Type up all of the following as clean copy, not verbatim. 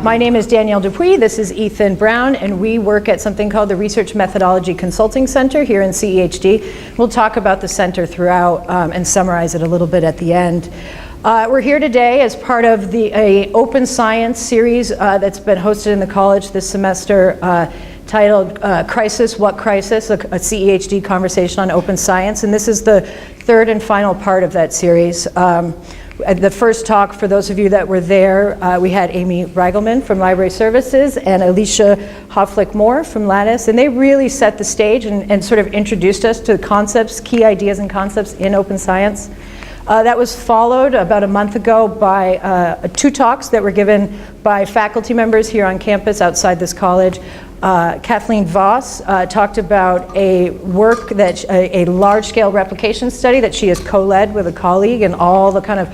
My name is Danielle Dupuis, this is Ethan Brown, and we work at something called the Research Methodology Consulting Center here in CEHD. We'll talk about the center throughout and summarize it a little bit at the end. We're here today as part of the Open Science series that's been hosted in the college this semester titled Crisis, What Crisis? A CEHD conversation on open science, and this is the third and final part of that series. The first talk, for those of you that were there, we had Amy Reigelman from Library Services and Alicia Hofflick-Moore from Lattice, and they really set the stage and sort of introduced us to concepts, key ideas and concepts in open science. That was followed about a month ago by two talks that were given by faculty members here on campus outside this college. Kathleen Voss talked about a work that a large-scale replication study that she has co-led with a colleague, and all the kind of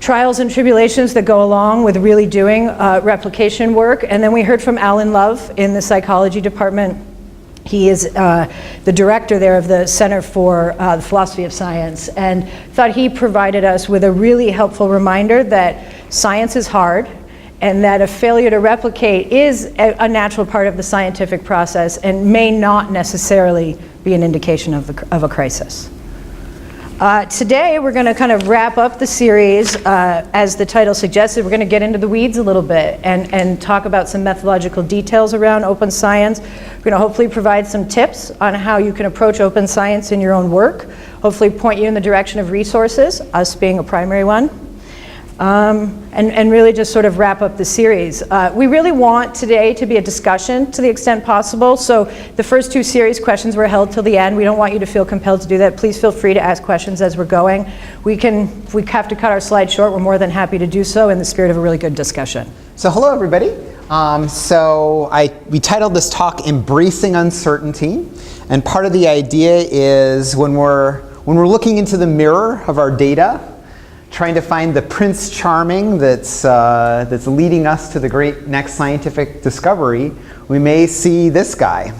trials and tribulations that go along with really doing replication work. And then we heard from Alan Love in the psychology department. He is the director there of the Center for the Philosophy of Science, and thought he provided us with a really helpful reminder that science is hard, and that a failure to replicate is a natural part of the scientific process and may not necessarily be an indication of a crisis. Today we're going to kind of wrap up the series. As the title suggested, we're going to get into the weeds a little bit and talk about some methodological details around open science. We're going to hopefully provide some tips on how you can approach open science in your own work, hopefully point you in the direction of resources, us being a primary one. And really just sort of wrap up the series. We really want today to be a discussion to the extent possible. So the first two series questions were held till the end. We don't want you to feel compelled to do that. Please feel free to ask questions as we're going. If we have to cut our slide short, we're more than happy to do so in the spirit of a really good discussion. So hello everybody. We titled this talk Embracing Uncertainty. And part of the idea is when we're looking into the mirror of our data, trying to find the Prince Charming that's leading us to the great next scientific discovery, we may see this guy.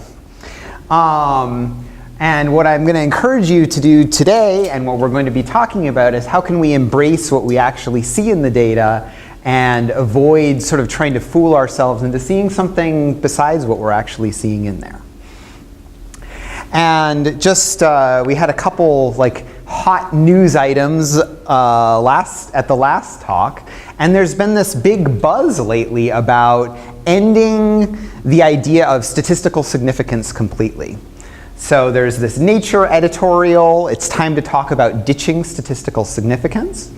And what I'm going to encourage you to do today, and what we're going to be talking about, is how can we embrace what we actually see in the data and avoid sort of trying to fool ourselves into seeing something besides what we're actually seeing in there. And just, we had a couple hot news items at the last talk, and there's been this big buzz lately about ending the idea of statistical significance completely. So there's this Nature editorial, it's time to talk about ditching statistical significance,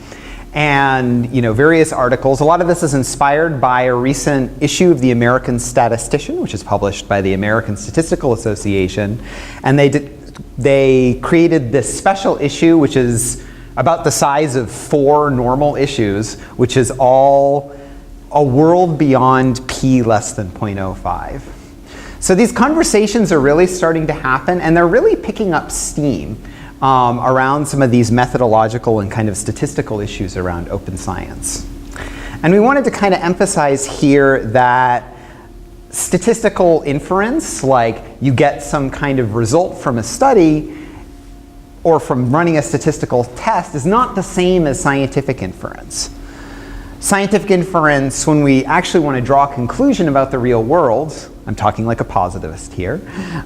and various articles. A lot of this is inspired by a recent issue of the American Statistician, which is published by the American Statistical Association, and they created this special issue which is about the size of 4 normal issues, which is all a world beyond p less than 0.05. So these conversations are really starting to happen, and they're really picking up steam around some of these methodological and kind of statistical issues around open science. And we wanted to kind of emphasize here that statistical inference, like you get some kind of result from a study or from running a statistical test, is not the same as scientific inference. Scientific inference, when we actually want to draw a conclusion about the real world, I'm talking like a positivist here,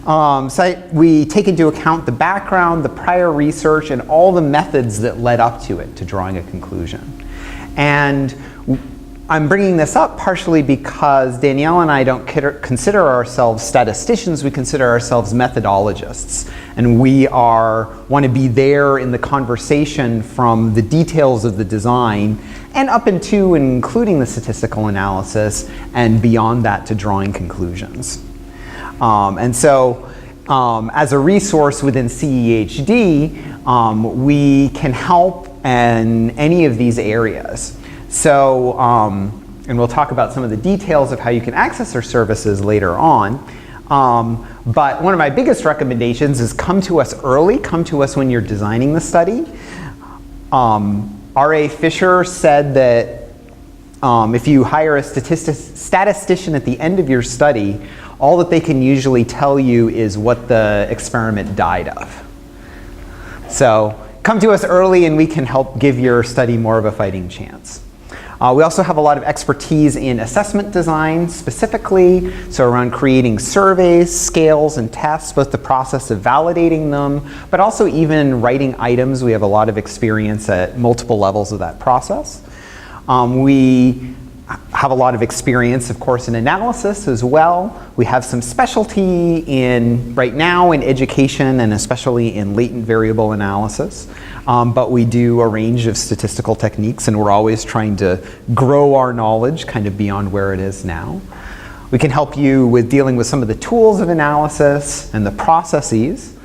so we take into account the background, the prior research, and all the methods that led up to it, to drawing a conclusion. And I'm bringing this up partially because Danielle and I don't consider ourselves statisticians, we consider ourselves methodologists. And we want to be there in the conversation from the details of the design and up into and including the statistical analysis and beyond that to drawing conclusions. And so as a resource within CEHD, we can help in any of these areas. So, and we'll talk about some of the details of how you can access our services later on. But one of my biggest recommendations is come to us early, come to us when you're designing the study. R.A. Fisher said that if you hire a statistician at the end of your study, all that they can usually tell you is what the experiment died of. So come to us early and we can help give your study more of a fighting chance. We also have a lot of expertise in assessment design specifically, so around creating surveys, scales, and tests, both the process of validating them, but also even writing items. We have a lot of experience at multiple levels of that process. We have a lot of experience, of course, in analysis as well. We have some specialty right now in education and especially in latent variable analysis. But we do a range of statistical techniques, and we're always trying to grow our knowledge kind of beyond where it is now. We can help you with dealing with some of the tools of analysis and the processes,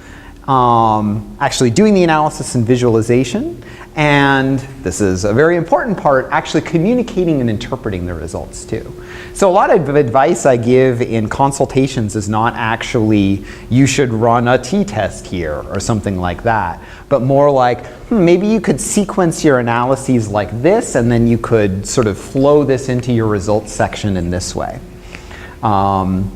actually doing the analysis and visualization, and this is a very important part, actually communicating and interpreting the results too. So a lot of advice I give in consultations is not actually, you should run a t-test here or something like that, but more like, maybe you could sequence your analyses like this, and then you could sort of flow this into your results section in this way. And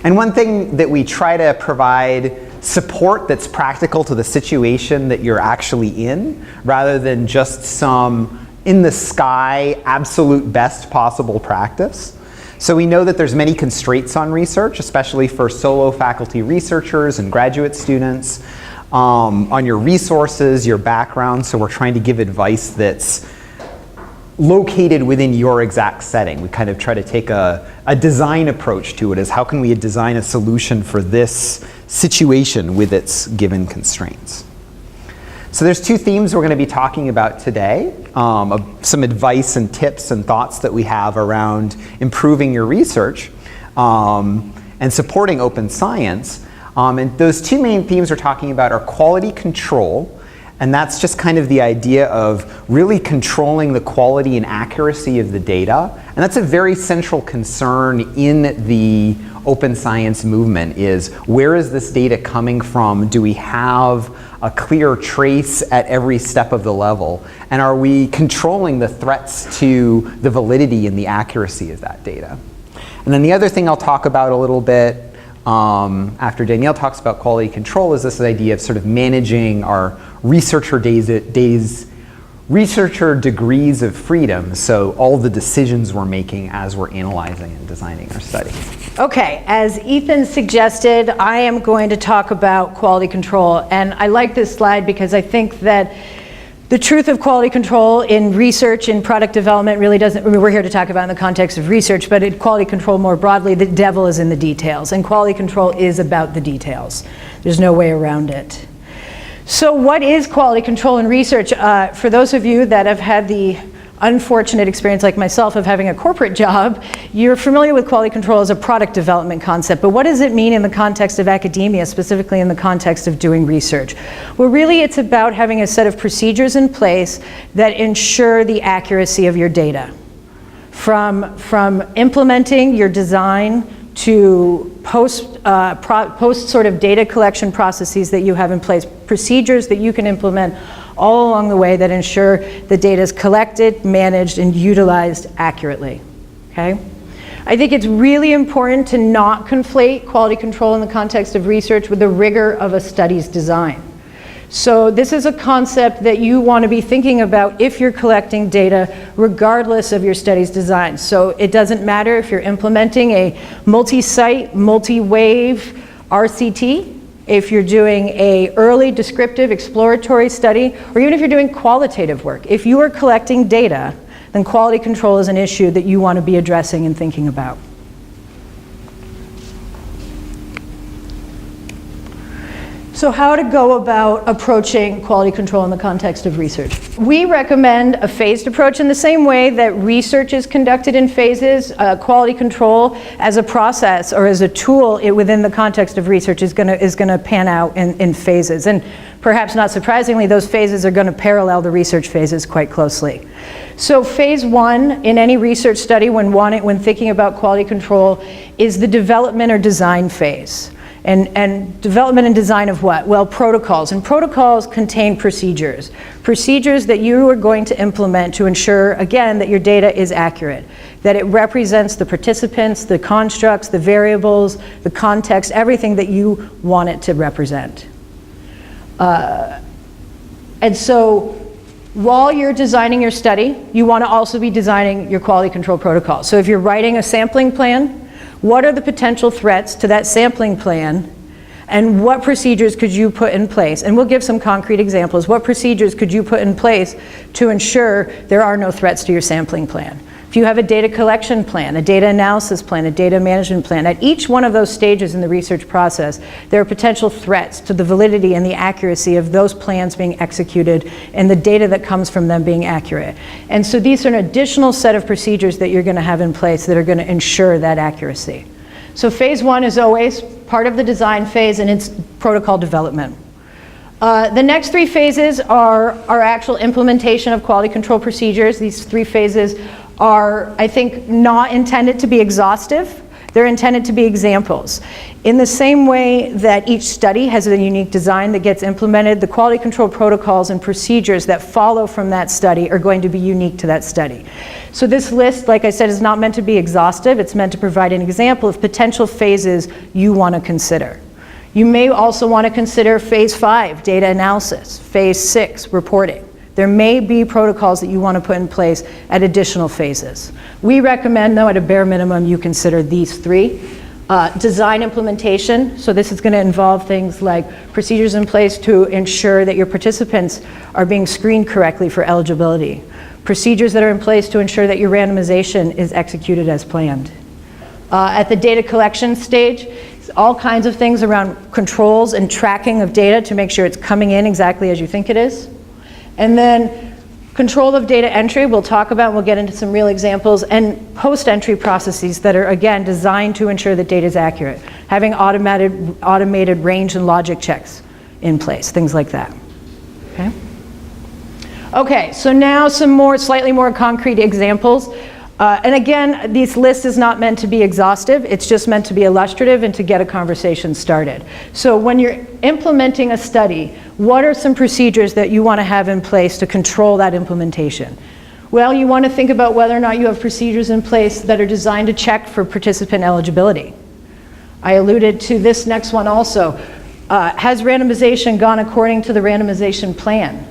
one thing that we try to provide support that's practical to the situation that you're actually in, rather than just some in the sky, absolute best possible practice. So we know that there's many constraints on research, especially for solo faculty researchers and graduate students, on your resources, your background. So we're trying to give advice that's located within your exact setting. We kind of try to take a design approach to it, as how can we design a solution for this situation with its given constraints. So there's two themes we're going to be talking about today, some advice and tips and thoughts that we have around improving your research and supporting open science. And those two main themes we're talking about are quality control, and that's just kind of the idea of really controlling the quality and accuracy of the data. And that's a very central concern in the open science movement, is where is this data coming from? Do we have a clear trace at every step of the level? And are we controlling the threats to the validity and the accuracy of that data? And then the other thing I'll talk about a little bit after Danielle talks about quality control is this idea of sort of managing our researcher degrees of freedom, so all the decisions we're making as we're analyzing and designing our study. Okay, as Ethan suggested, I am going to talk about quality control, and I like this slide because I think that the truth of quality control in research and product development really doesn't, I mean, we're here to talk about in the context of research, but in quality control more broadly, the devil is in the details, and quality control is about the details. There's no way around it. So what is quality control in research? For those of you that have had the unfortunate experience like myself of having a corporate job, you're familiar with quality control as a product development concept, but what does it mean in the context of academia, specifically in the context of doing research? Well, really it's about having a set of procedures in place that ensure the accuracy of your data. From implementing your design to post sort of data collection processes that you have in place, procedures that you can implement all along the way that ensure the data is collected, managed, and utilized accurately, okay? I think it's really important to not conflate quality control in the context of research with the rigor of a study's design. So this is a concept that you want to be thinking about if you're collecting data, regardless of your study's design. So it doesn't matter if you're implementing a multi-site, multi-wave RCT, if you're doing a early descriptive exploratory study, or even if you're doing qualitative work. If you are collecting data, then quality control is an issue that you want to be addressing and thinking about. So how to go about approaching quality control in the context of research. We recommend a phased approach in the same way that research is conducted in phases. Quality control as a process or as a tool within the context of research is gonna pan out in phases. And perhaps not surprisingly, those phases are gonna parallel the research phases quite closely. So phase one in any research study when thinking about quality control is the development or design phase. And development and design of what? Well, protocols. And protocols contain procedures. Procedures that you are going to implement to ensure, again, that your data is accurate, that it represents the participants, the constructs, the variables, the context, everything that you want it to represent. And so while you're designing your study, you want to also be designing your quality control protocol. So if you're writing a sampling plan, what are the potential threats to that sampling plan, and what procedures could you put in place? And we'll give some concrete examples. What procedures could you put in place to ensure there are no threats to your sampling plan? If you have a data collection plan, a data analysis plan, a data management plan, at each one of those stages in the research process, there are potential threats to the validity and the accuracy of those plans being executed and the data that comes from them being accurate. And so these are an additional set of procedures that you're going to have in place that are going to ensure that accuracy. So phase one is always part of the design phase, and it's protocol development. The next three phases are our actual implementation of quality control procedures. These three phases are, I think, not intended to be exhaustive. They're intended to be examples. In the same way that each study has a unique design that gets implemented, the quality control protocols and procedures that follow from that study are going to be unique to that study. So this list, like I said, is not meant to be exhaustive. It's meant to provide an example of potential phases you want to consider. You may also want to consider phase 5, data analysis, phase 6, reporting. There may be protocols that you want to put in place at additional phases. We recommend, though, at a bare minimum, you consider these three. Design implementation, so this is going to involve things like procedures in place to ensure that your participants are being screened correctly for eligibility. Procedures that are in place to ensure that your randomization is executed as planned. At the data collection stage, all kinds of things around controls and tracking of data to make sure it's coming in exactly as you think it is. And then control of data entry, we'll talk about, we'll get into some real examples, and post-entry processes that are, again, designed to ensure that data is accurate. Having automated range and logic checks in place, things like that. Okay? Okay, so now some more, slightly more concrete examples. And again, this list is not meant to be exhaustive. It's just meant to be illustrative and to get a conversation started. So when you're implementing a study, what are some procedures that you want to have in place to control that implementation? Well, you want to think about whether or not you have procedures in place that are designed to check for participant eligibility. I alluded to this next one also. Has randomization gone according to the randomization plan?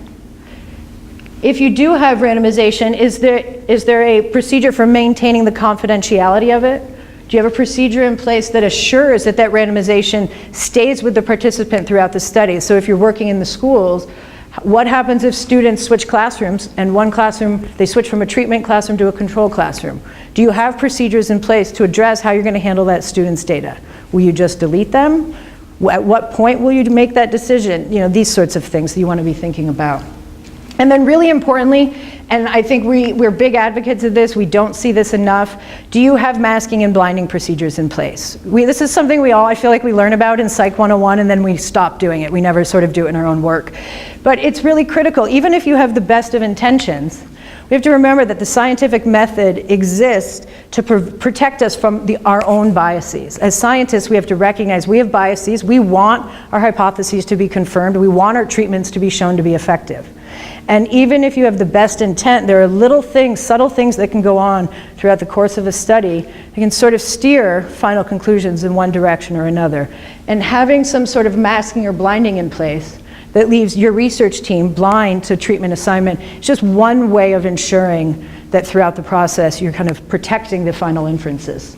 If you do have randomization, is there a procedure for maintaining the confidentiality of it? Do you have a procedure in place that assures that that randomization stays with the participant throughout the study? So if you're working in the schools, what happens if students switch classrooms and one classroom, they switch from a treatment classroom to a control classroom? Do you have procedures in place to address how you're going to handle that student's data? Will you just delete them? At what point will you make that decision? You know, these sorts of things that you want to be thinking about. And then really importantly, and I think we're big advocates of this, we don't see this enough, do you have masking and blinding procedures in place? This is something I feel like we learn about in Psych 101 and then we stop doing it. We never sort of do it in our own work. But it's really critical, even if you have the best of intentions, we have to remember that the scientific method exists to protect us from our own biases. As scientists, we have to recognize we have biases. We want our hypotheses to be confirmed. We want our treatments to be shown to be effective. And even if you have the best intent, there are little things, subtle things that can go on throughout the course of a study that can sort of steer final conclusions in one direction or another. And having some sort of masking or blinding in place that leaves your research team blind to treatment assignment is just one way of ensuring that throughout the process you're kind of protecting the final inferences.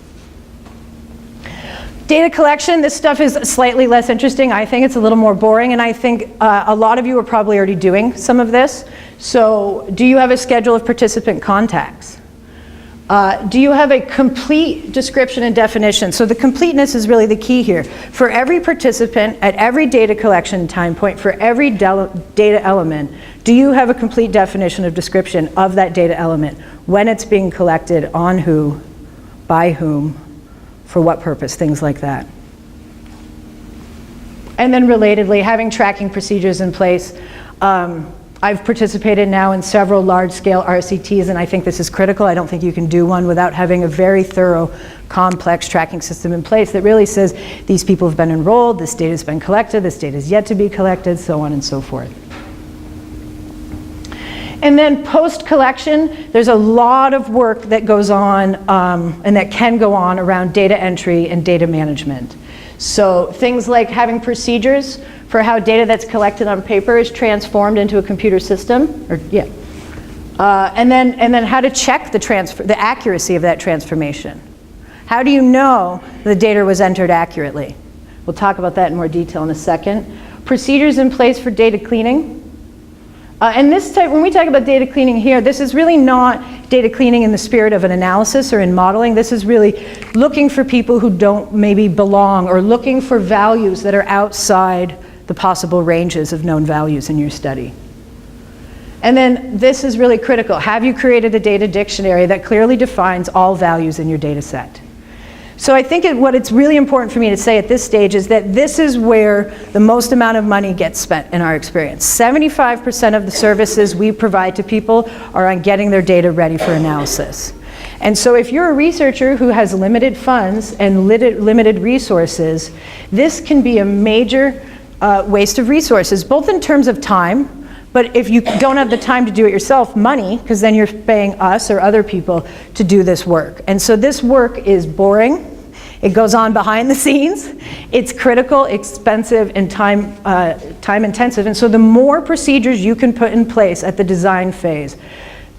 Data collection, this stuff is slightly less interesting. I think it's a little more boring, and I think a lot of you are probably already doing some of this. So do you have a schedule of participant contacts? Do you have a complete description and definition? So the completeness is really the key here. For every participant, at every data collection time point, for every data element, do you have a complete definition of description of that data element? When it's being collected, on who, by whom, for what purpose, things like that. And then relatedly, having tracking procedures in place. I've participated now in several large-scale RCTs, and I think this is critical. I don't think you can do one without having a very thorough, complex tracking system in place that really says these people have been enrolled, this data has been collected, this data is yet to be collected, so on and so forth. And then post-collection, there's a lot of work that goes on and that can go on around data entry and data management. So things like having procedures for how data that's collected on paper is transformed into a computer system, and then how to check the accuracy of that transformation. How do you know the data was entered accurately? We'll talk about that in more detail in a second. Procedures in place for data cleaning. And this type, when we talk about data cleaning here, this is really not data cleaning in the spirit of an analysis or in modeling. This is really looking for people who don't maybe belong, or looking for values that are outside the possible ranges of known values in your study. And then this is really critical. Have you created a data dictionary that clearly defines all values in your data set? So I think what it's really important for me to say at this stage is that this is where the most amount of money gets spent in our experience. 75% of the services we provide to people are on getting their data ready for analysis. And so if you're a researcher who has limited funds and limited resources, this can be a major waste of resources, both in terms of time, but if you don't have the time to do it yourself, money, because then you're paying us or other people to do this work. And so this work is boring. It goes on behind the scenes. It's critical, expensive, and time intensive. And so the more procedures you can put in place at the design phase,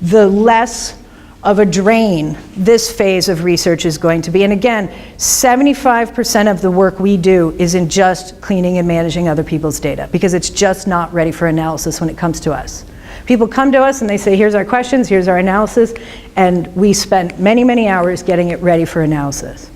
the less of a drain this phase of research is going to be. And again, 75% of the work we do is in just cleaning and managing other people's data, because it's just not ready for analysis when it comes to us. People come to us and they say, here's our questions, here's our analysis, and we spend many, many hours getting it ready for analysis.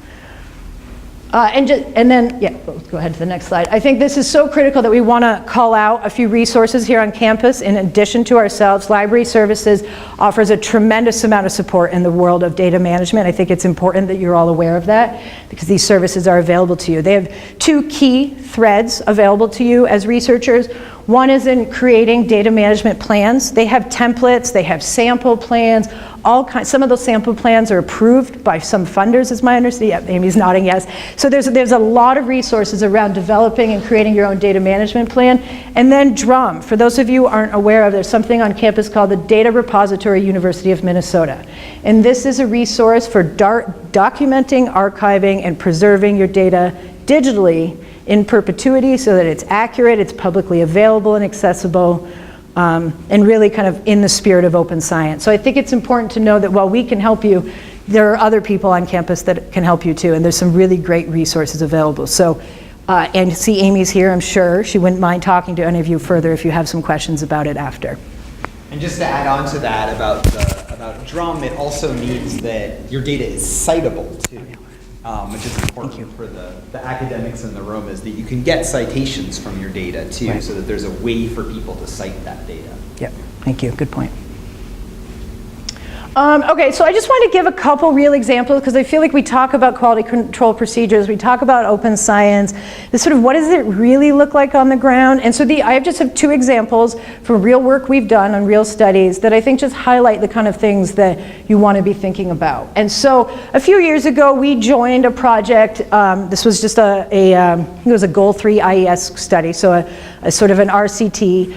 And then, we'll go ahead to the next slide. I think this is so critical that we want to call out a few resources here on campus. In addition to ourselves, Library Services offers a tremendous amount of support in the world of data management. I think it's important that you're all aware of that, because these services are available to you. They have two key threads available to you as researchers. One is in creating data management plans. They have templates, they have sample plans, all kinds. Some of those sample plans are approved by some funders, is my understanding. Yeah, Amy's nodding yes. So there's a lot of resources around developing and creating your own data management plan. And then DRUM. For those of you who aren't aware of, there's something on campus called the Data Repository University of Minnesota. And this is a resource for documenting, archiving, and preserving your data digitally in perpetuity so that it's accurate, it's publicly available and accessible, and really kind of in the spirit of open science. So I think it's important to know that while we can help you, there are other people on campus that can help you too, and there's some really great resources available. So, and see Amy's here, I'm sure. She wouldn't mind talking to any of you further if you have some questions about it after. And just to add on to that about DRUM, it also means that your data is citable too. Which is important for the academics in the room, is that you can get citations from your data too, right, so that there's a way for people to cite that data. Yep, thank you, good point. Okay, so I just want to give a couple real examples, because I feel like we talk about quality control procedures, we talk about open science, this sort of what does it really look like on the ground? And so I just have two examples from real work we've done on real studies that I think just highlight the kind of things that you want to be thinking about. And so a few years ago, we joined a project, this was just I think it was a Goal 3 IES study, so a sort of an RCT,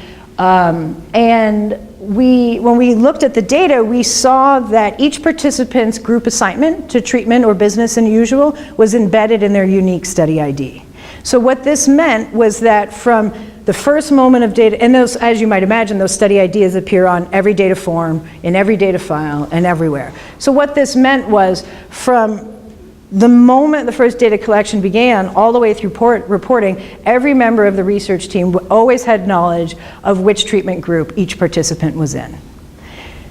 and when we looked at the data, we saw that each participant's group assignment to treatment or business unusual was embedded in their unique study ID. So what this meant was that from the first moment of data, and those, as you might imagine, those study IDs appear on every data form, in every data file, and everywhere. So what this meant was from the moment the first data collection began, all the way through reporting, every member of the research team always had knowledge of which treatment group each participant was in.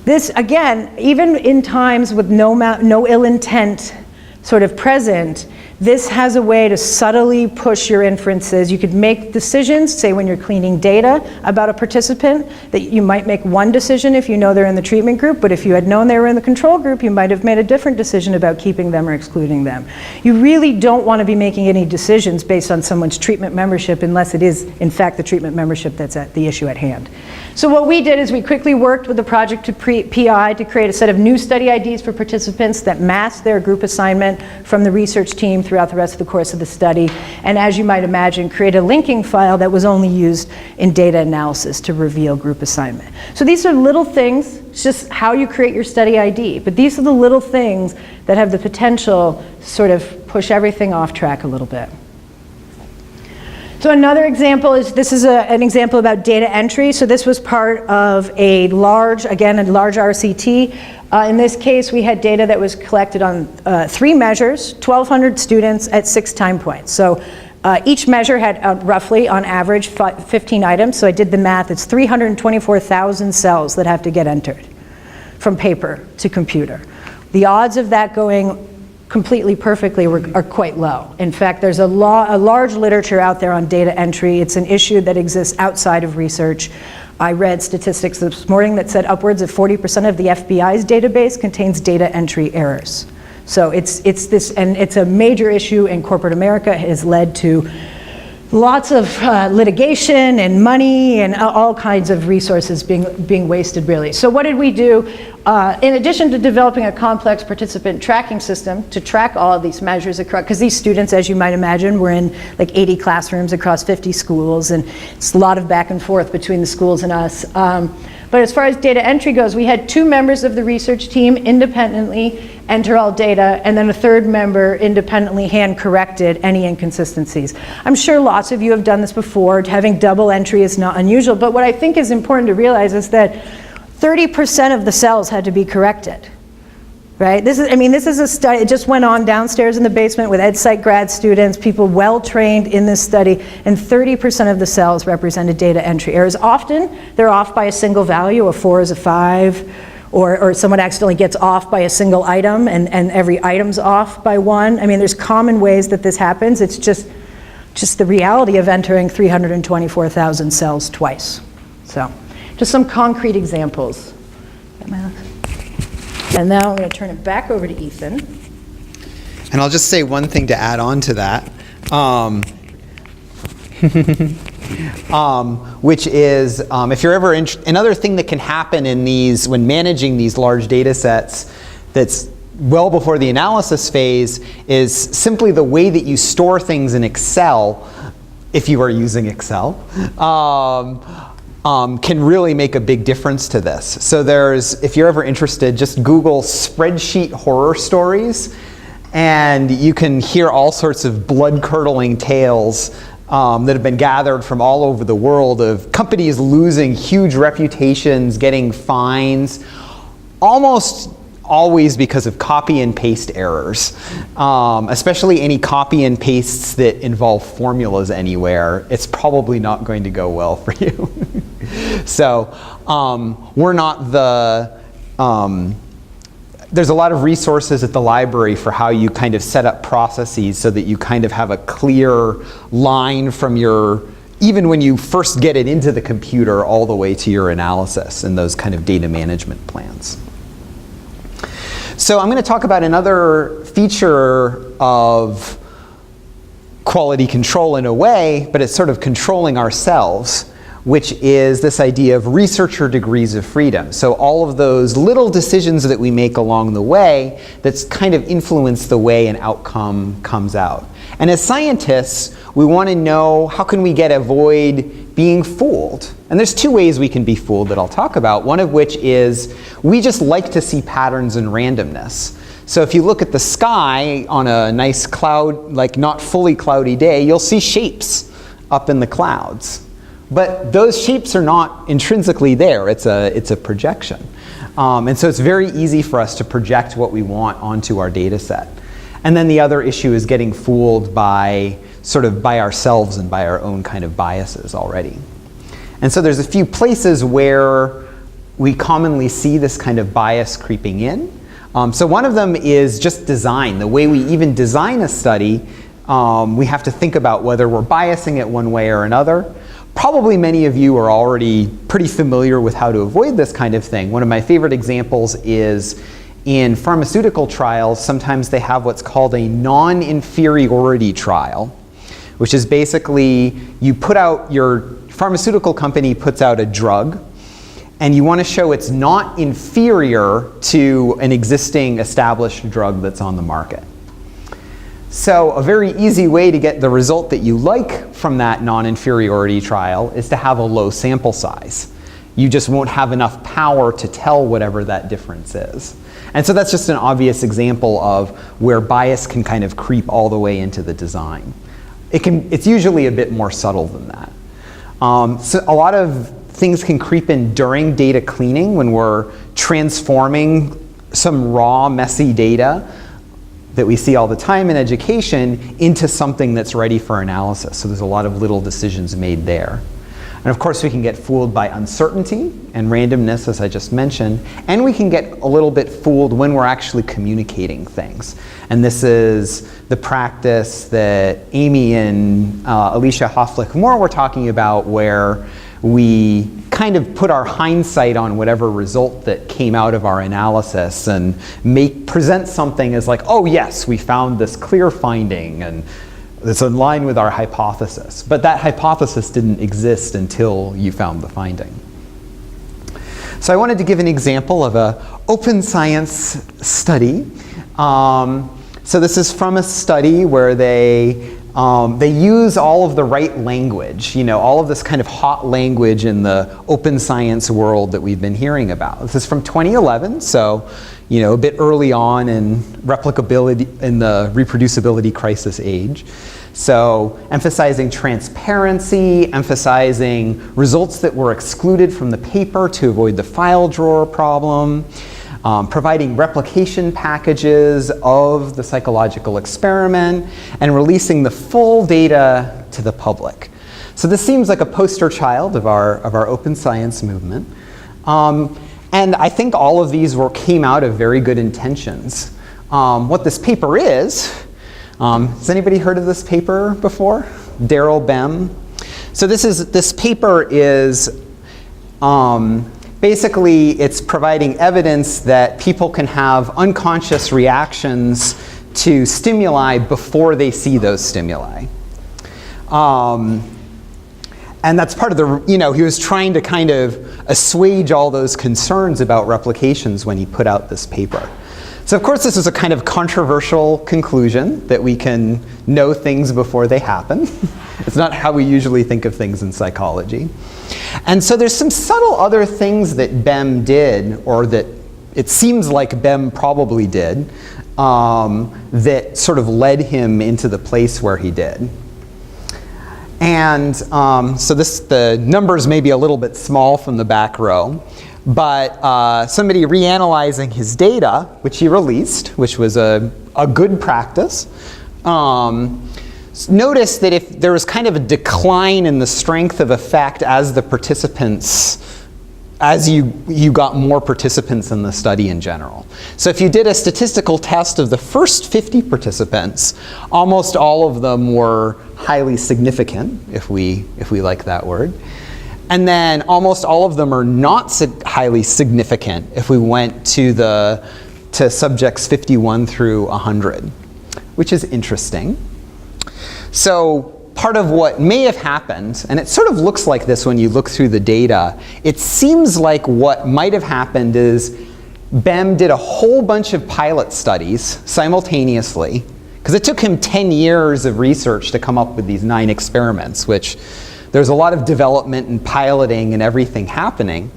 This, again, even in times with no ill intent sort of present, This has a way to subtly push your inferences. You could make decisions, say when you're cleaning data about a participant, that you might make one decision if you know they're in the treatment group, but if you had known they were in the control group, you might have made a different decision about keeping them or excluding them. You really don't want to be making any decisions based on someone's treatment membership unless it is, in fact, the treatment membership that's at the issue at hand. So what we did is we quickly worked with the project to PI to create a set of new study IDs for participants that masked their group assignment from the research team throughout the rest of the course of the study. And as you might imagine, create a linking file that was only used in data analysis to reveal group assignment. So these are little things, it's just how you create your study ID. But these are the little things that have the potential to sort of push everything off track a little bit. So another example is, this is an example about data entry. So this was part of a large RCT. In this case, we had data that was collected on 3 measures, 1,200 students at 6 time points. So each measure had roughly, on average, 15 items. So I did the math. It's 324,000 cells that have to get entered from paper to computer. The odds of that going completely perfectly are quite low. In fact, there's a large literature out there on data entry. It's an issue that exists outside of research. I read statistics this morning that said upwards of 40% of the FBI's database contains data entry errors. So it's a major issue in corporate America. It has led to lots of litigation and money and all kinds of resources being wasted, really. So what did we do? In addition to developing a complex participant tracking system to track all of these measures across, because these students, as you might imagine, were in like 80 classrooms across 50 schools, and it's a lot of back and forth between the schools and us. But as far as data entry goes, we had 2 members of the research team independently enter all data, and then a 3rd member independently hand-corrected any inconsistencies. I'm sure lots of you have done this before. Having double entry is not unusual, but what I think is important to realize is that 30% of the cells had to be corrected. Right? This is a study. It just went on downstairs in the basement with EdSite grad students, people well trained in this study, and 30% of the cells represented data entry errors. Often, they're off by a single value. A 4 is a 5, or someone accidentally gets off by a single item, and every item's off by 1. I mean, there's common ways that this happens. It's just the reality of entering 324,000 cells twice. So, just some concrete examples. And now I'm going to turn it back over to Ethan. And I'll just say one thing to add on to that, which is if you're ever another thing that can happen in these, when managing these large data sets that's well before the analysis phase, is simply the way that you store things in Excel, if you are using Excel. Can really make a big difference to this. So if you're ever interested, just Google spreadsheet horror stories, and you can hear all sorts of blood-curdling tales that have been gathered from all over the world of companies losing huge reputations, getting fines, almost always because of copy and paste errors, especially any copy and pastes that involve formulas anywhere. It's probably not going to go well for you. So we're not there's a lot of resources at the library for how you kind of set up processes so that you kind of have a clear line from even when you first get it into the computer all the way to your analysis and those kind of data management plans. So I'm going to talk about another feature of quality control in a way, but it's sort of controlling ourselves, which is this idea of researcher degrees of freedom. So all of those little decisions that we make along the way that's kind of influence the way an outcome comes out. And as scientists, we want to know how can we avoid being fooled. And there's 2 ways we can be fooled that I'll talk about, one of which is we just like to see patterns and randomness. So if you look at the sky on a nice cloud, like not fully cloudy day, you'll see shapes up in the clouds. But those shapes are not intrinsically there. It's a projection. And so it's very easy for us to project what we want onto our data set. And then the other issue is getting fooled by ourselves and by our own kind of biases already. And so there's a few places where we commonly see this kind of bias creeping in. So one of them is just design. The way we even design a study, we have to think about whether we're biasing it one way or another. Probably many of you are already pretty familiar with how to avoid this kind of thing. One of my favorite examples is in pharmaceutical trials, sometimes they have what's called a non-inferiority trial, which is basically your pharmaceutical company puts out a drug, and you want to show it's not inferior to an existing established drug that's on the market. So a very easy way to get the result that you like from that non-inferiority trial is to have a low sample size. You just won't have enough power to tell whatever that difference is. And so that's just an obvious example of where bias can kind of creep all the way into the design. It's usually a bit more subtle than that. So a lot of things can creep in during data cleaning when we're transforming some raw, messy data that we see all the time in education into something that's ready for analysis. So there's a lot of little decisions made there. And of course, we can get fooled by uncertainty and randomness, as I just mentioned, and we can get a little bit fooled when we're actually communicating things. And this is the practice that Amy and Alicia Hofflich-Moore were talking about, where we kind of put our hindsight on whatever result that came out of our analysis and present something as like, oh yes, we found this clear finding and it's in line with our hypothesis. But that hypothesis didn't exist until you found the finding. So I wanted to give an example of an open science study. So this is from a study where they use all of the right language, all of this kind of hot language in the open science world that we've been hearing about. This is from 2011, so a bit early on in replicability, in the reproducibility crisis age. So emphasizing transparency, emphasizing results that were excluded from the paper to avoid the file drawer problem, providing replication packages of the psychological experiment, and releasing the full data to the public. So this seems like a poster child of our open science movement. And I think all of these came out of very good intentions. What this paper is, has anybody heard of this paper before? Daryl Bem. So this paper is basically, it's providing evidence that people can have unconscious reactions to stimuli before they see those stimuli. And that's part of the, he was trying to kind of assuage all those concerns about replications when he put out this paper. So of course this is a kind of controversial conclusion, that we can know things before they happen. It's not how we usually think of things in psychology. And so there's some subtle other things that Bem did, or that it seems like Bem probably did, that sort of led him into the place where he did. And so the numbers may be a little bit small from the back row, but somebody reanalyzing his data, which he released, which was a good practice, noticed that if there was kind of a decline in the strength of effect as the participants, as you got more participants in the study in general. So if you did a statistical test of the first 50 participants, almost all of them were highly significant, if we like that word. And then almost all of them are not highly significant if we went to subjects 51 through 100, which is interesting. So part of what may have happened, and it sort of looks like this when you look through the data, it seems like what might have happened is Bem did a whole bunch of pilot studies simultaneously, because it took him 10 years of research to come up with these 9 experiments, which there's a lot of development and piloting and everything happening.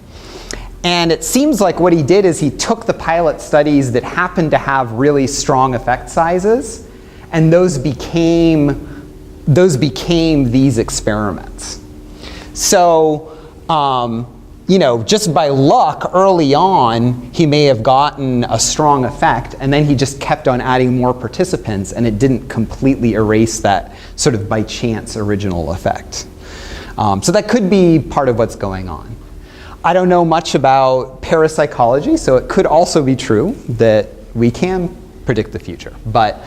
And it seems like what he did is he took the pilot studies that happened to have really strong effect sizes, and those became these experiments. So, just by luck early on, he may have gotten a strong effect, and then he just kept on adding more participants, and it didn't completely erase that sort of by chance original effect. So that could be part of what's going on. I don't know much about parapsychology, so it could also be true that We can predict the future, but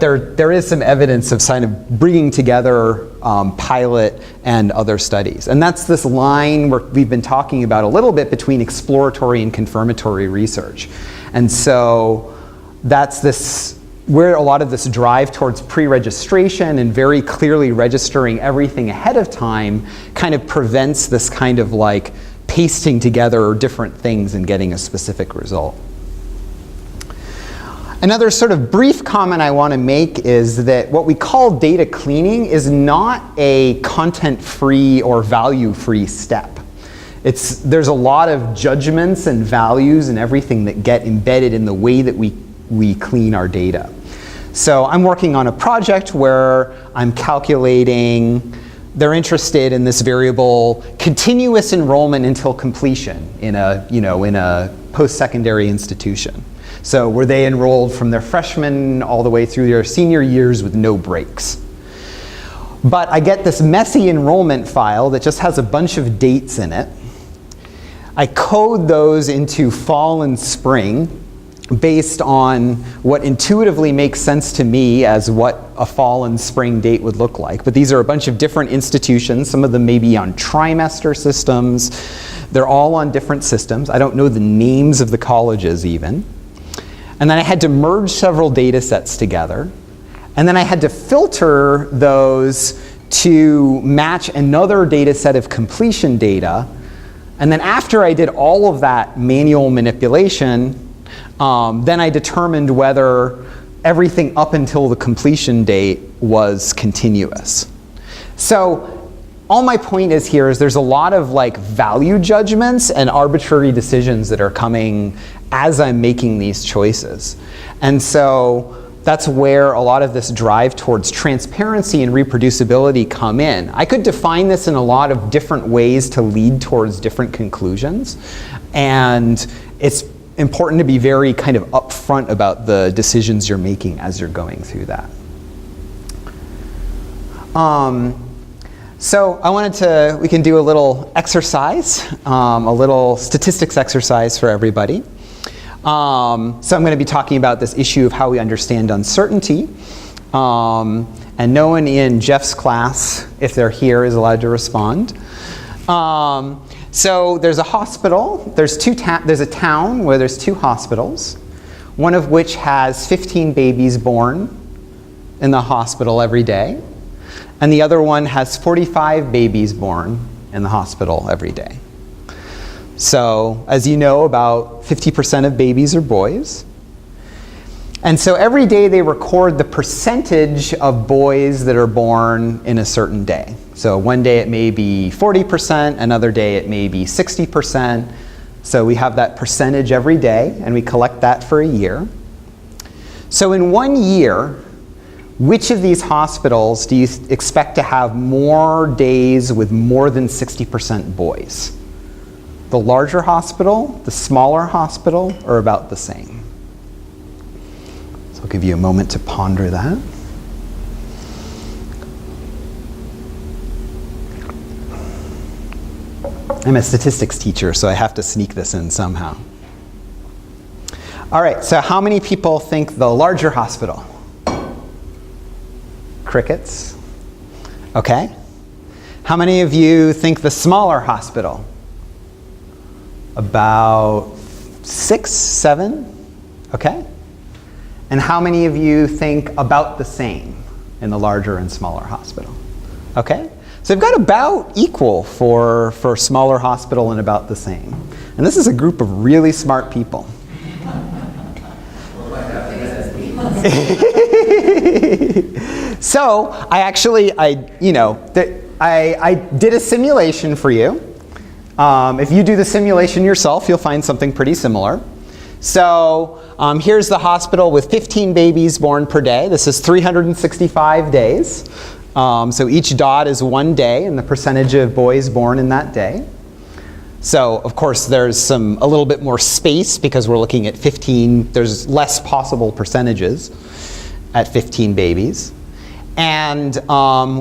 there is some evidence of kind of bringing together pilot and other studies. And that's this line we've been talking about a little bit between exploratory and confirmatory research. And so that's where a lot of this drive towards pre-registration and very clearly registering everything ahead of time kind of prevents this kind of like pasting together different things and getting a specific result. Another sort of brief comment I want to make is that what we call data cleaning is not a content-free or value-free step. There's a lot of judgments and values and everything that get embedded in the way that we clean our data. So I'm working on a project where I'm calculating, they're interested in this variable continuous enrollment until completion in a post-secondary institution. So were they enrolled from their freshman all the way through their senior years with no breaks? But I get this messy enrollment file that just has a bunch of dates in it. I code those into fall and spring based on what intuitively makes sense to me as what a fall and spring date would look like. But these are a bunch of different institutions. Some of them may be on trimester systems. They're all on different systems. I don't know the names of the colleges even. And then I had to merge several data sets together. And then I had to filter those to match another data set of completion data. And then after I did all of that manual manipulation, then I determined whether everything up until the completion date was continuous. So all my point is here is there's a lot of like value judgments and arbitrary decisions that are coming as I'm making these choices. And so that's where a lot of this drive towards transparency and reproducibility come in. I could define this in a lot of different ways to lead towards different conclusions. And it's important to be very kind of upfront about the decisions you're making as you're going through that. So we can do a little exercise, a little statistics exercise for everybody. So I'm going to be talking about this issue of how we understand uncertainty. And no one in Jeff's class, if they're here, is allowed to respond. So there's a hospital, there's a town where there's 2 hospitals, one of which has 15 babies born in the hospital every day, and the other one has 45 babies born in the hospital every day. So, as you know, about 50% of babies are boys. And so every day they record the percentage of boys that are born in a certain day. So one day it may be 40%, another day it may be 60%. So we have that percentage every day, and we collect that for a year. So in 1 year, which of these hospitals do you expect to have more days with more than 60% boys? The larger hospital, the smaller hospital, or about the same? So I'll give you a moment to ponder that. I'm a statistics teacher, so I have to sneak this in somehow. All right, so how many people think the larger hospital? Crickets. Okay. How many of you think the smaller hospital? About 6, 7? Okay. And how many of you think about the same in the larger and smaller hospital? Okay. So I've got about equal for smaller hospital and about the same. And this is a group of really smart people. So I did a simulation for you. If you do the simulation yourself, you'll find something pretty similar. So here's the hospital with 15 babies born per day. This is 365 days. So each dot is 1 day and the percentage of boys born in that day. So of course there's a little bit more space because we're looking at 15, there's less possible percentages at 15 babies. And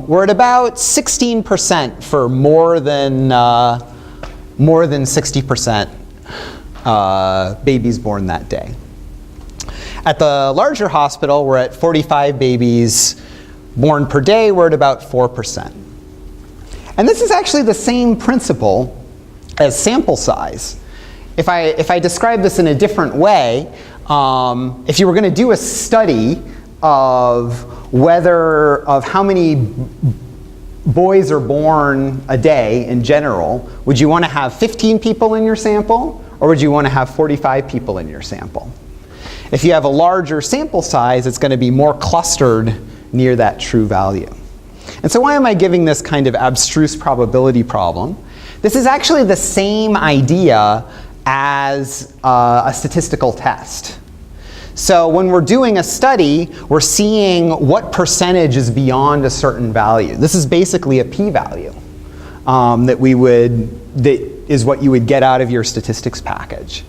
we're at about 16% for more than 60% babies born that day. At the larger hospital, we're at 45 babies born per day. We're at about 4%. And this is actually the same principle as sample size. If I describe this in a different way, if you were going to do a study of how many boys are born a day in general, would you want to have 15 people in your sample, or would you want to have 45 people in your sample? If you have a larger sample size, it's going to be more clustered near that true value. And so why am I giving this kind of abstruse probability problem? This is actually the same idea as a statistical test. So when we're doing a study, we're seeing what percentage is beyond a certain value. This is basically a p-value that is what you would get out of your statistics package.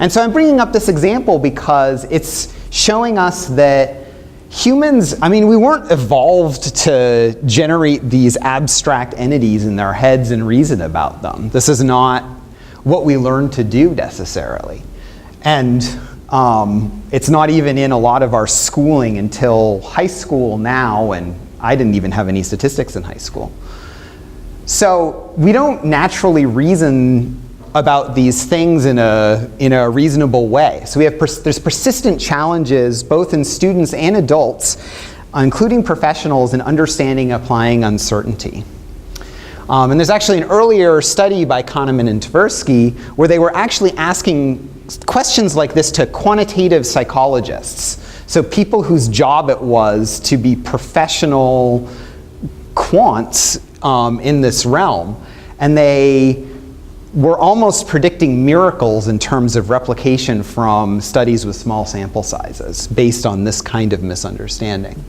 And so I'm bringing up this example because it's showing us that humans, we weren't evolved to generate these abstract entities in our heads and reason about them. This is not what we learned to do necessarily. And it's not even in a lot of our schooling until high school now, and I didn't even have any statistics in high school. So we don't naturally reason about these things in a reasonable way. So there's persistent challenges both in students and adults, including professionals, in understanding and applying uncertainty. And there's actually an earlier study by Kahneman and Tversky where they were actually asking questions like this to quantitative psychologists. So people whose job it was to be professional quants in this realm. And they were almost predicting miracles in terms of replication from studies with small sample sizes based on this kind of misunderstanding.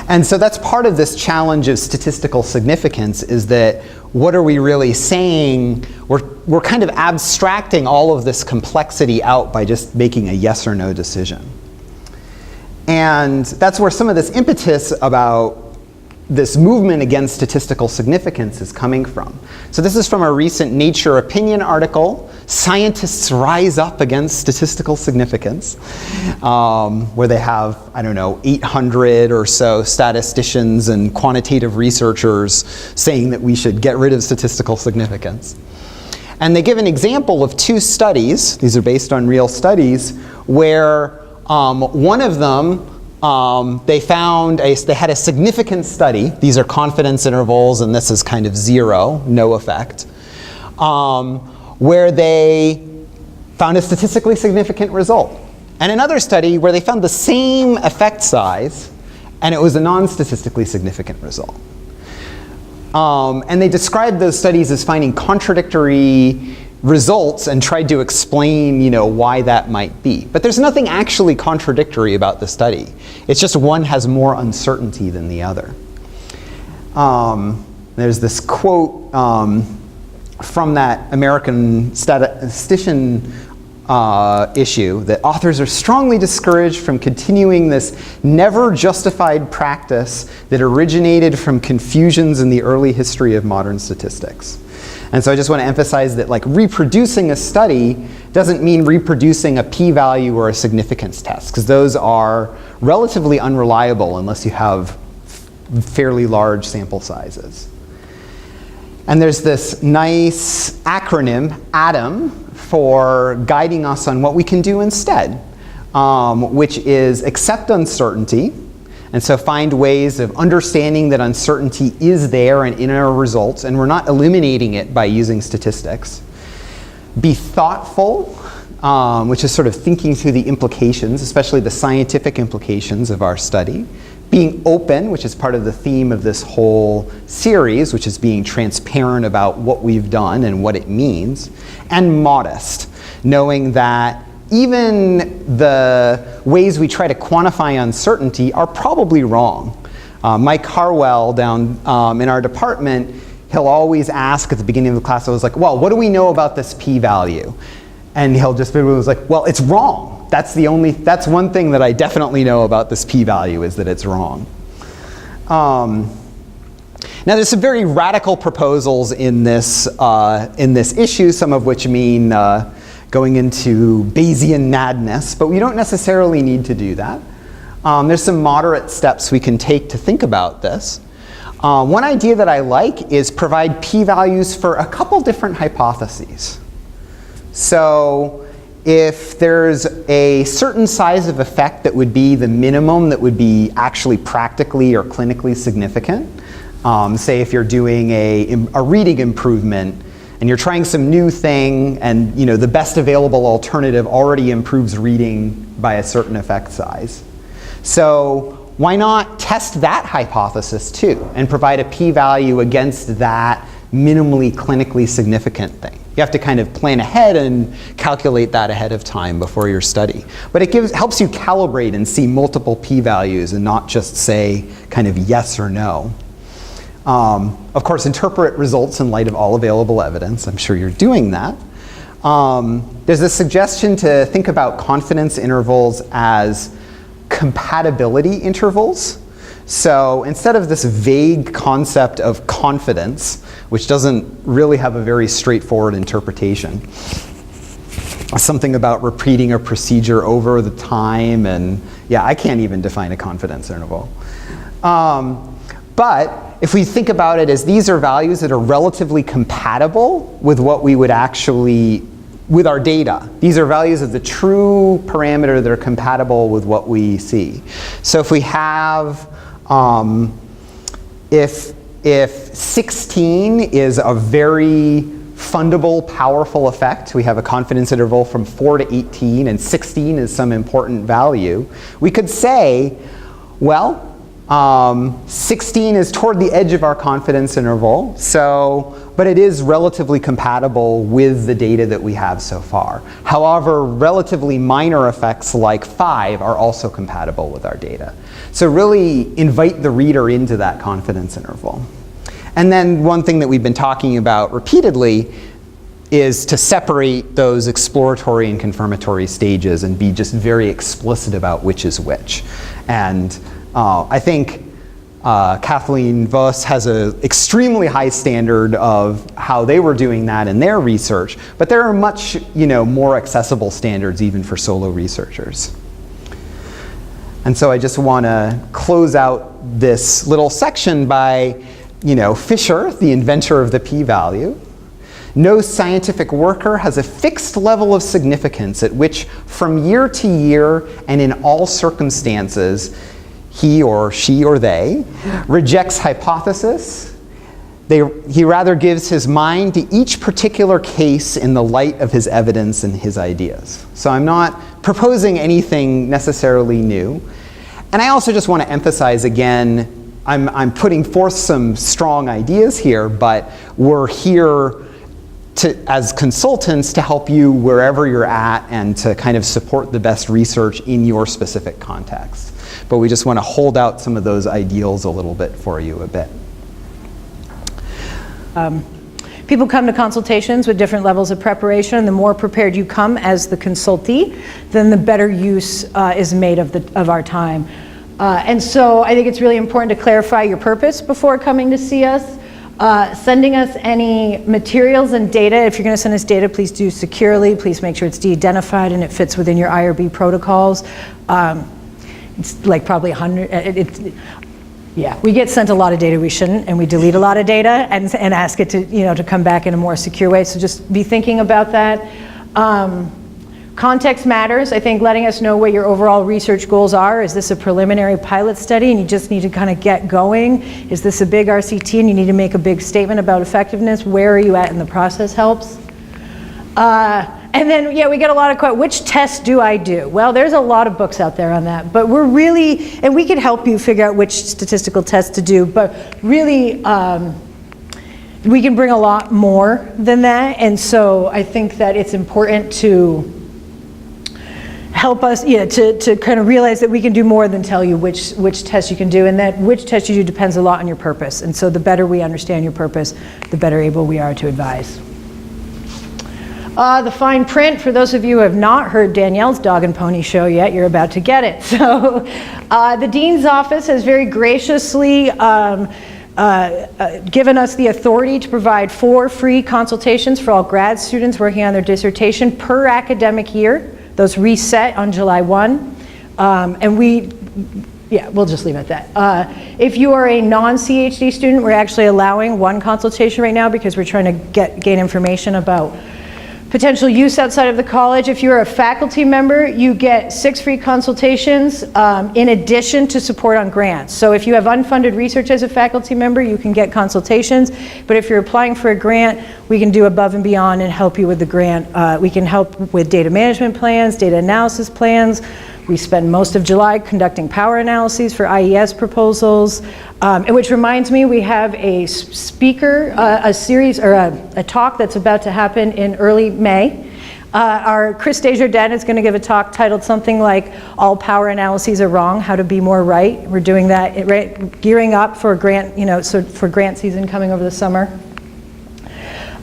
And so that's part of this challenge of statistical significance, is that what are we really saying? We're kind of abstracting all of this complexity out by just making a yes or no decision. And that's where some of this impetus about this movement against statistical significance is coming from. So this is from a recent Nature opinion article, Scientists Rise Up Against Statistical Significance, where they have, 800 or so statisticians and quantitative researchers saying that we should get rid of statistical significance. And they give an example of two studies, these are based on real studies, where one of them they had a significant study. These are confidence intervals, and this is kind of zero, no effect, where they found a statistically significant result. And another study where they found the same effect size, and it was a non-statistically significant result. And they described those studies as finding contradictory results and tried to explain, why that might be. But there's nothing actually contradictory about the study. It's just one has more uncertainty than the other. There's this quote from that American statistician issue that authors are strongly discouraged from continuing this never justified practice that originated from confusions in the early history of modern statistics. And so I just want to emphasize that reproducing a study doesn't mean reproducing a p-value or a significance test, because those are relatively unreliable unless you have fairly large sample sizes. And there's this nice acronym, ATOM, for guiding us on what we can do instead, which is accept uncertainty. And so find ways of understanding that uncertainty is there and in our results, and we're not eliminating it by using statistics. Be thoughtful, which is sort of thinking through the implications, especially the scientific implications of our study. Being open, which is part of the theme of this whole series, which is being transparent about what we've done and what it means. And modest, knowing that even the ways we try to quantify uncertainty are probably wrong. Mike Harwell down in our department, he'll always ask at the beginning of the class, I was like, well, what do we know about this p-value? And he'll just be like, well, it's wrong. That's one thing that I definitely know about this p-value, is that it's wrong. Now, there's some very radical proposals in this issue, some of which mean going into Bayesian madness, but we don't necessarily need to do that. There's some moderate steps we can take to think about this. One idea that I like is provide p-values for a couple different hypotheses. So if there's a certain size of effect that would be the minimum that would be actually practically or clinically significant, say if you're doing a reading improvement and you're trying some new thing and the best available alternative already improves reading by a certain effect size. So why not test that hypothesis too and provide a p-value against that minimally clinically significant thing? You have to kind of plan ahead and calculate that ahead of time before your study. But it helps you calibrate and see multiple p-values and not just say kind of yes or no. Of course, interpret results in light of all available evidence. I'm sure you're doing that. There's a suggestion to think about confidence intervals as compatibility intervals. So instead of this vague concept of confidence, which doesn't really have a very straightforward interpretation, something about repeating a procedure over the time, and yeah, I can't even define a confidence interval. But if we think about it as these are values that are relatively compatible with what we would actually, with our data. These are values of the true parameter that are compatible with what we see. So if we have, if 16 is a very fundable, powerful effect, we have a confidence interval from 4 to 18, and 16 is some important value, we could say, well, 16 is toward the edge of our confidence interval, but it is relatively compatible with the data that we have so far. However, relatively minor effects like 5 are also compatible with our data. So really invite the reader into that confidence interval. And then one thing that we've been talking about repeatedly is to separate those exploratory and confirmatory stages and be just very explicit about which is which. And I think Kathleen Voss has an extremely high standard of how they were doing that in their research, but there are much more accessible standards even for solo researchers. And so I just want to close out this little section by, Fisher, the inventor of the p-value. No scientific worker has a fixed level of significance at which, from year to year and in all circumstances, he or she or they rejects hypothesis. He rather gives his mind to each particular case in the light of his evidence and his ideas. So I'm not proposing anything necessarily new. And I also just want to emphasize again, I'm putting forth some strong ideas here, but we're here as consultants to help you wherever you're at and to kind of support the best research in your specific context. But we just want to hold out some of those ideals a little bit for you a bit. People come to consultations with different levels of preparation, and the more prepared you come as the consultee, then the better use is made of our time. And so I think it's really important to clarify your purpose before coming to see us. Sending us any materials and data, if you're going to send us data, please do securely. Please make sure it's de-identified and it fits within your IRB protocols. It's like probably 100. Yeah, we get sent a lot of data we shouldn't, and we delete a lot of data and ask it to to come back in a more secure way. So just be thinking about that. Context matters. I think letting us know what your overall research goals are. Is this a preliminary pilot study and you just need to kind of get going? Is this a big RCT and you need to make a big statement about effectiveness? Where are you at in the process helps. And then, yeah, we get a lot of questions. Which test do I do? Well, there's a lot of books out there on that, but we're really, and we can help you figure out which statistical test to do, but really, we can bring a lot more than that. And so I think that it's important to help us, to kind of realize that we can do more than tell you which test you can do, and that which test you do depends a lot on your purpose. And so the better we understand your purpose, the better able we are to advise. The fine print, for those of you who have not heard Danielle's Dog and Pony show yet, you're about to get it. So the Dean's Office has very graciously given us the authority to provide 4 free consultations for all grad students working on their dissertation per academic year. Those reset on July 1. And we'll just leave it at that. If you are a non-CEHD student, we're actually allowing 1 consultation right now because we're trying to gain information about potential use outside of the college. If you're a faculty member, you get 6 free consultations in addition to support on grants. So if you have unfunded research as a faculty member, you can get consultations. But if you're applying for a grant, we can do above and beyond and help you with the grant. We can help with data management plans, data analysis plans. We spend most of July conducting power analyses for IES proposals, which reminds me, we have a speaker, a series, or a talk that's about to happen in early May. Our Chris Desjardins is going to give a talk titled something like "All Power Analyses Are Wrong: How to Be More Right." We're doing that, gearing up for grant, for grant season coming over the summer.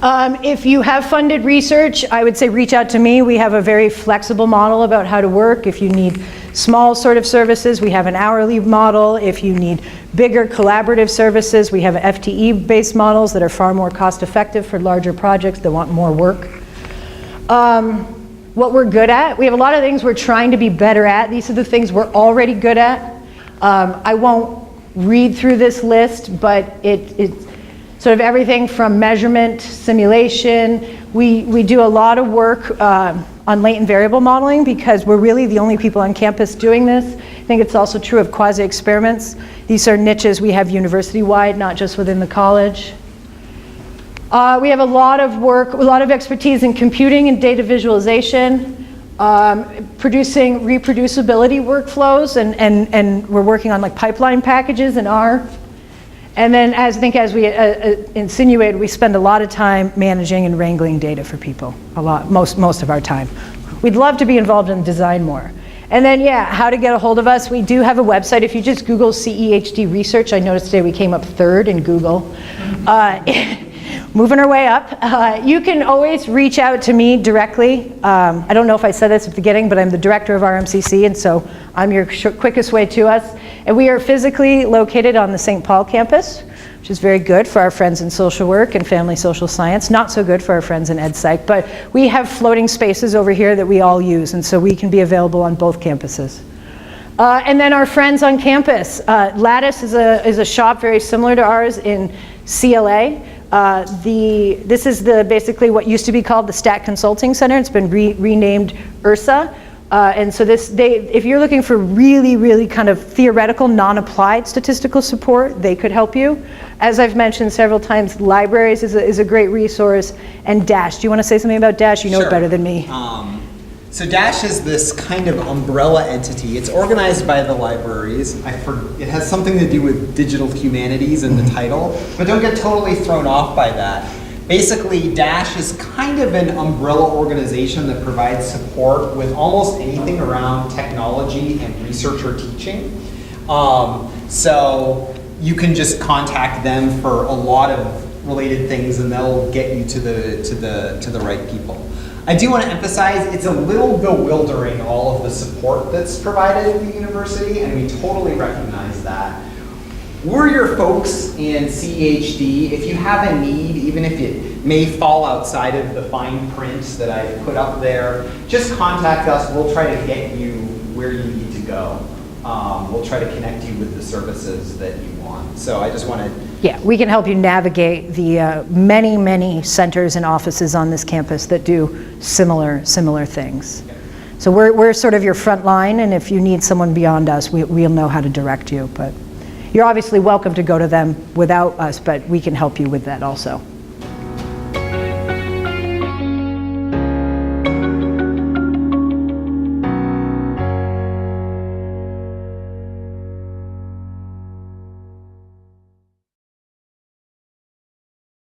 If you have funded research, I would say reach out to me. We have a very flexible model about how to work. If you need small sort of services, we have an hourly model. If you need bigger collaborative services, we have FTE-based models that are far more cost-effective for larger projects that want more work. What we're good at, we have a lot of things we're trying to be better at. These are the things we're already good at. I won't read through this list, but it's sort of everything from measurement, simulation. We do a lot of work on latent variable modeling because we're really the only people on campus doing this. I think it's also true of quasi-experiments. These are niches we have university-wide, not just within the college. We have a lot of work, a lot of expertise in computing and data visualization, producing reproducibility workflows, and we're working on like pipeline packages in R. And then as we insinuated, we spend a lot of time managing and wrangling data for people, most of our time. We'd love to be involved in design more. And then, how to get a hold of us. We do have a website. If you just Google CEHD research, I noticed today we came up 3rd in Google. Moving our way up. You can always reach out to me directly. I don't know if I said this at the beginning, but I'm the director of RMCC, and so I'm your quickest way to us. And we are physically located on the St. Paul campus, which is very good for our friends in social work and family social science, not so good for our friends in ed psych, but we have floating spaces over here that we all use, and so we can be available on both campuses. And then our friends on campus. Lattice is a shop very similar to ours in CLA. This is basically what used to be called the Stat Consulting Center. It's been renamed URSA. And so if you're looking for really, really kind of theoretical, non-applied statistical support, they could help you. As I've mentioned several times, libraries is a great resource. And DASH, do you want to say something about DASH? You know it better than me. So DASH is this kind of umbrella entity. It's organized by the libraries. It has something to do with digital humanities in the title, but don't get totally thrown off by that. Basically, DASH is kind of an umbrella organization that provides support with almost anything around technology and research or teaching. So you can just contact them for a lot of related things, and they'll get you to the right people. I do want to emphasize it's a little bewildering, all of the support that's provided at the university, and we totally recognize that. We're your folks in CEHD. If you have a need, even if it may fall outside of the fine print that I put up there, just contact us. We'll try to get you where you need to go. We'll try to connect you with the services that you want. So I just want to... Yeah, we can help you navigate the many, many centers and offices on this campus that do similar things. Okay. So we're sort of your front line, and if you need someone beyond us, we'll know how to direct you. But you're obviously welcome to go to them without us, but we can help you with that also.